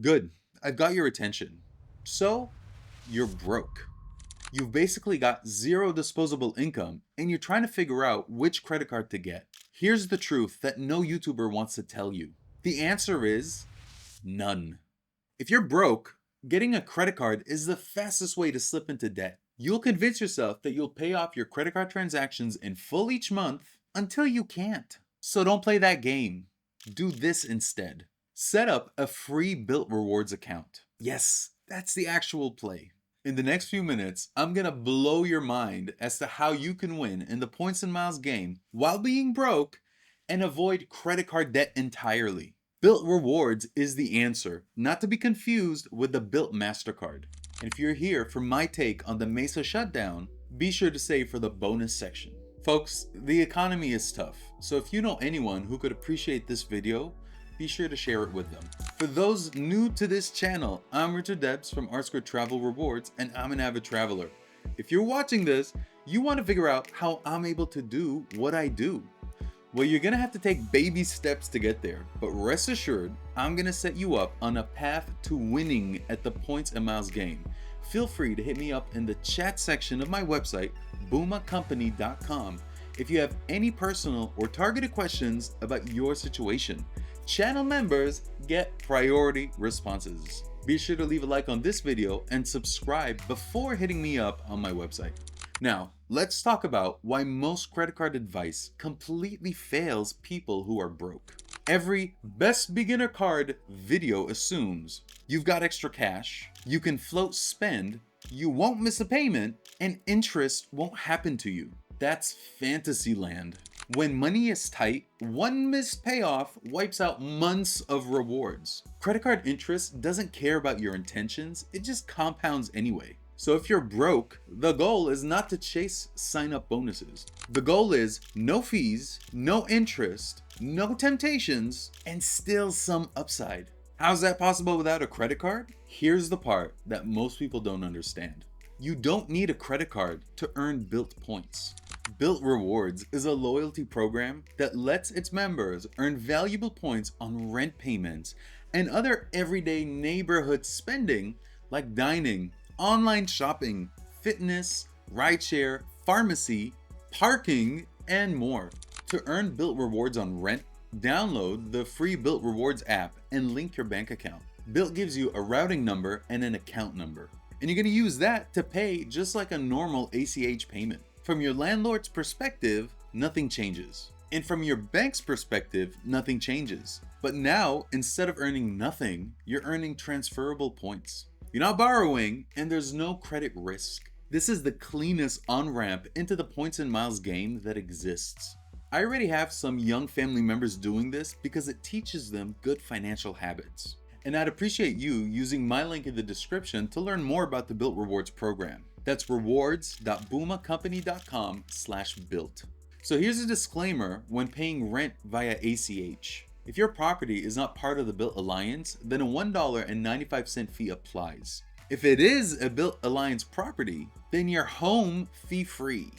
Good. I've got your attention. So, you're broke. You've basically got zero disposable income and you're trying to figure out which credit card to get. Here's the truth that no YouTuber wants to tell you. The answer is none. If you're broke, getting a credit card is the fastest way to slip into debt. You'll convince yourself that you'll pay off your credit card transactions in full each month until you can't. So don't play that game. Do this instead. Set up a free Bilt Rewards account. Yes, that's the actual play. In the next few minutes, I'm gonna blow your mind as to how you can win in the points and miles game while being broke and avoid credit card debt entirely. Bilt Rewards is the answer, not to be confused with the Bilt MasterCard. And if you're here for my take on the Mesa shutdown, be sure to save for the bonus section. Folks, the economy is tough, so if you know anyone who could appreciate this video, be sure to share it with them. For those new to this channel, I'm Richard Debs from R2 Travel Rewards, and I'm an avid traveler. If you're watching this, you want to figure out how I'm able to do what I do. Well, you're gonna have to take baby steps to get there, but rest assured, I'm gonna set you up on a path to winning at the points and miles game. Feel free to hit me up in the chat section of my website, boomacompany.com, if you have any personal or targeted questions about your situation. Channel members get priority responses. Be sure to leave a like on this video and subscribe before hitting me up on my website. Now, let's talk about why most credit card advice completely fails people who are broke. Every best beginner card video assumes you've got extra cash, you can float spend, you won't miss a payment, and interest won't happen to you. That's fantasy land. When money is tight, one missed payoff wipes out months of rewards. Credit card interest doesn't care about your intentions, it just compounds anyway. So if you're broke, the goal is not to chase sign-up bonuses. The goal is no fees, no interest, no temptations, and still some upside. How's that possible without a credit card? Here's the part that most people don't understand. You don't need a credit card to earn Bilt points. Bilt Rewards is a loyalty program that lets its members earn valuable points on rent payments and other everyday neighborhood spending like dining, online shopping, fitness, rideshare, pharmacy, parking, and more. To earn Bilt Rewards on rent, download the free Bilt Rewards app and link your bank account. Bilt gives you a routing number and an account number, and you're going to use that to pay just like a normal ACH payment. From your landlord's perspective, nothing changes. And from your bank's perspective, nothing changes. But now, instead of earning nothing, you're earning transferable points. You're not borrowing, and there's no credit risk. This is the cleanest on-ramp into the points and miles game that exists. I already have some young family members doing this because it teaches them good financial habits. And I'd appreciate you using my link in the description to learn more about the Bilt Rewards program. That's rewards.boomacompany.com/bilt. So here's a disclaimer when paying rent via ACH. If your property is not part of the Bilt Alliance, then a $1.95 fee applies. If it is a Bilt Alliance property, then you're home fee free.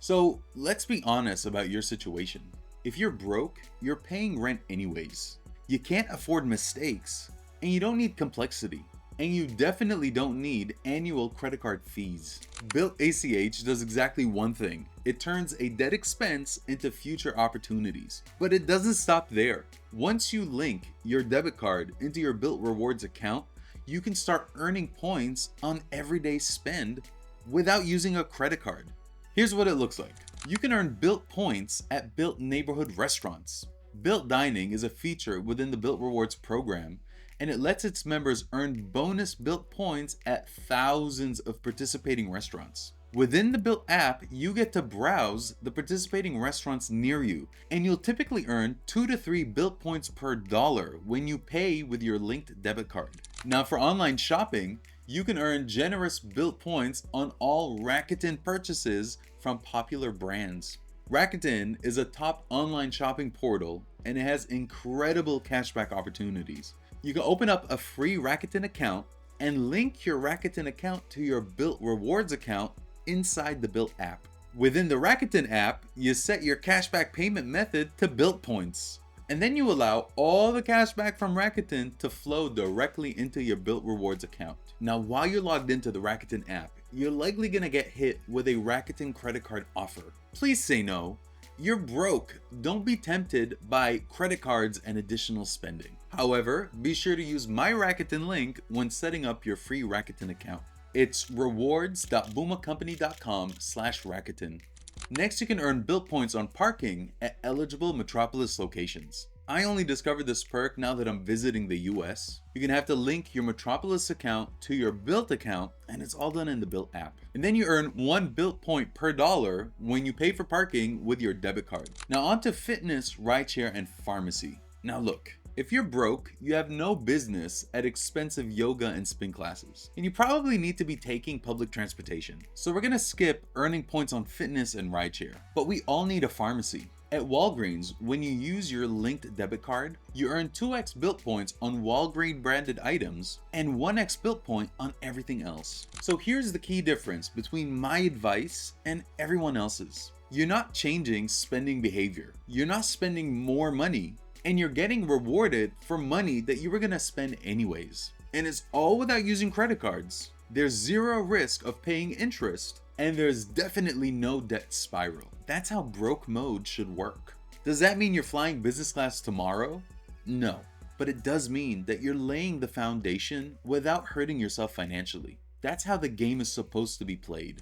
So let's be honest about your situation. If you're broke, you're paying rent anyways. You can't afford mistakes, and you don't need complexity. And you definitely don't need annual credit card fees. Bilt ACH does exactly one thing. It turns a debt expense into future opportunities. But it doesn't stop there. Once you link your debit card into your Bilt Rewards account, you can start earning points on everyday spend without using a credit card. Here's what it looks like. You can earn Bilt points at Bilt neighborhood restaurants. Bilt Dining is a feature within the Bilt Rewards program, and it lets its members earn bonus Bilt points at thousands of participating restaurants. Within the Bilt app, you get to browse the participating restaurants near you, and you'll typically earn 2 to 3 Bilt points per dollar when you pay with your linked debit card. Now for online shopping, you can earn generous Bilt points on all Rakuten purchases from popular brands. Rakuten is a top online shopping portal, and it has incredible cashback opportunities. You can open up a free Rakuten account and link your Rakuten account to your Bilt Rewards account inside the Bilt app. Within the Rakuten app, you set your cashback payment method to Bilt points. And then you allow all the cash back from Rakuten to flow directly into your Bilt Rewards account. Now, while you're logged into the Rakuten app, you're likely gonna get hit with a Rakuten credit card offer. Please say no. You're broke. Don't be tempted by credit cards and additional spending. However, be sure to use my Rakuten link when setting up your free Rakuten account. It's rewards.bumacompany.com/Rakuten. Next, you can earn Bilt points on parking at eligible Metropolis locations. I only discovered this perk now that I'm visiting the US. You're gonna have to link your Metropolis account to your Bilt account, and it's all done in the Bilt app. And then you earn 1 Bilt point per dollar when you pay for parking with your debit card. Now on to fitness, rideshare, and pharmacy. Now look, if you're broke, you have no business at expensive yoga and spin classes. And you probably need to be taking public transportation. So we're gonna skip earning points on fitness and rideshare. But we all need a pharmacy. At Walgreens, when you use your linked debit card, you earn 2x Bilt points on Walgreens branded items and 1x Bilt point on everything else. So here's the key difference between my advice and everyone else's. You're not changing spending behavior. You're not spending more money, and you're getting rewarded for money that you were gonna spend anyways. And it's all without using credit cards. There's zero risk of paying interest, and there's definitely no debt spiral. That's how broke mode should work. Does that mean you're flying business class tomorrow? No, but it does mean that you're laying the foundation without hurting yourself financially. That's how the game is supposed to be played.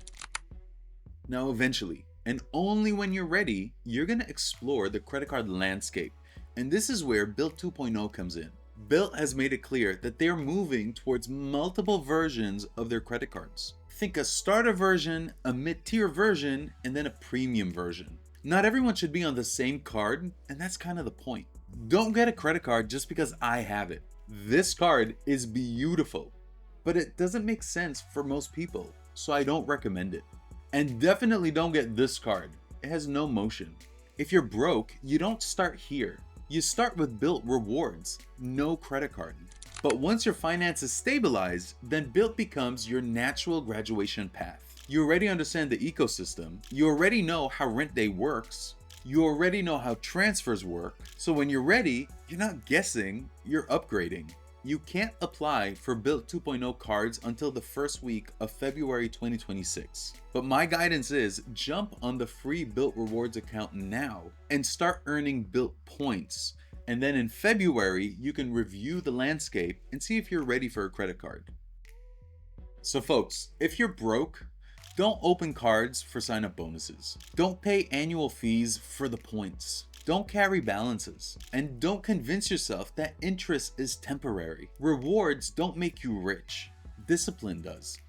Now eventually, and only when you're ready, you're gonna explore the credit card landscape. And this is where Bilt 2.0 comes in. Bilt has made it clear that they're moving towards multiple versions of their credit cards. Think a starter version, a mid-tier version, and then a premium version. Not everyone should be on the same card, and that's kind of the point. Don't get a credit card just because I have it. This card is beautiful, but it doesn't make sense for most people, so I don't recommend it. And definitely don't get this card. It has no motion. If you're broke, you don't start here. You start with Bilt Rewards, no credit card. But once your finances stabilize, then Bilt becomes your natural graduation path. You already understand the ecosystem, you already know how rent day works, you already know how transfers work, so when you're ready, you're not guessing, you're upgrading. You can't apply for Bilt 2.0 cards until the first week of February 2026. But my guidance is jump on the free Bilt Rewards account now and start earning Bilt points. And then in February, you can review the landscape and see if you're ready for a credit card. So folks, if you're broke, don't open cards for sign-up bonuses. Don't pay annual fees for the points. Don't carry balances. And don't convince yourself that interest is temporary. Rewards don't make you rich. Discipline does.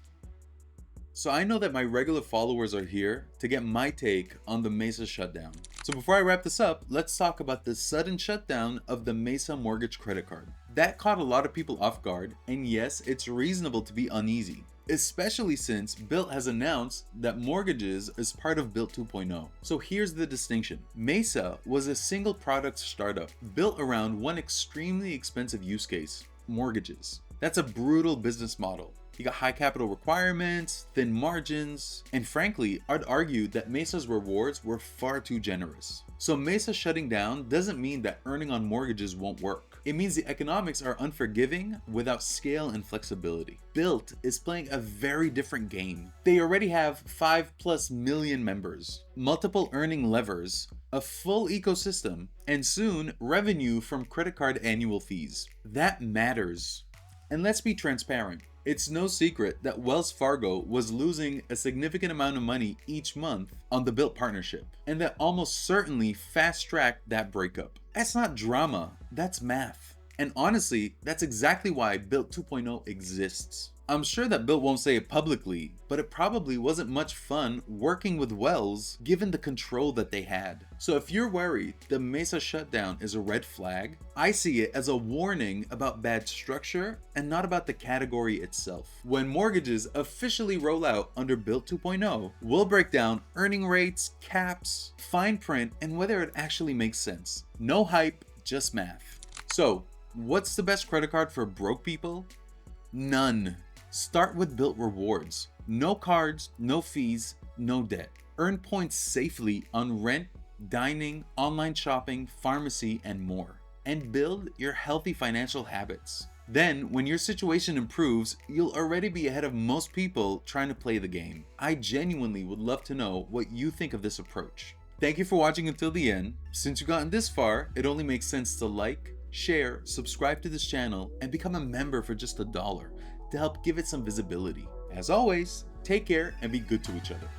So I know that my regular followers are here to get my take on the Mesa shutdown. So before I wrap this up, let's talk about the sudden shutdown of the Mesa mortgage credit card. That caught a lot of people off guard, and yes, it's reasonable to be uneasy, especially since Bilt has announced that mortgages is part of Bilt 2.0. So here's the distinction. Mesa was a single product startup built around one extremely expensive use case, mortgages. That's a brutal business model. You got high capital requirements, thin margins, and frankly, I'd argue that Mesa's rewards were far too generous. So Mesa shutting down doesn't mean that earning on mortgages won't work. It means the economics are unforgiving without scale and flexibility. Bilt is playing a very different game. They already have 5+ million members, multiple earning levers, a full ecosystem, and soon revenue from credit card annual fees. That matters. And let's be transparent. It's no secret that Wells Fargo was losing a significant amount of money each month on the Bilt partnership, and that almost certainly fast-tracked that breakup. That's not drama, that's math. And honestly, that's exactly why Bilt 2.0 exists. I'm sure that Bilt won't say it publicly, but it probably wasn't much fun working with Wells given the control that they had. So if you're worried the Mesa shutdown is a red flag, I see it as a warning about bad structure and not about the category itself. When mortgages officially roll out under Bilt 2.0, we'll break down earning rates, caps, fine print, and whether it actually makes sense. No hype, just math. So, what's the best credit card for broke people? None. Start with Bilt Rewards. No cards, no fees, no debt. Earn points safely on rent, dining, online shopping, pharmacy, and more. And build your healthy financial habits. Then, when your situation improves, you'll already be ahead of most people trying to play the game. I genuinely would love to know what you think of this approach. Thank you for watching until the end. Since you've gotten this far, it only makes sense to like, share, subscribe to this channel, and become a member for just $1 to help give it some visibility. As always, take care and be good to each other.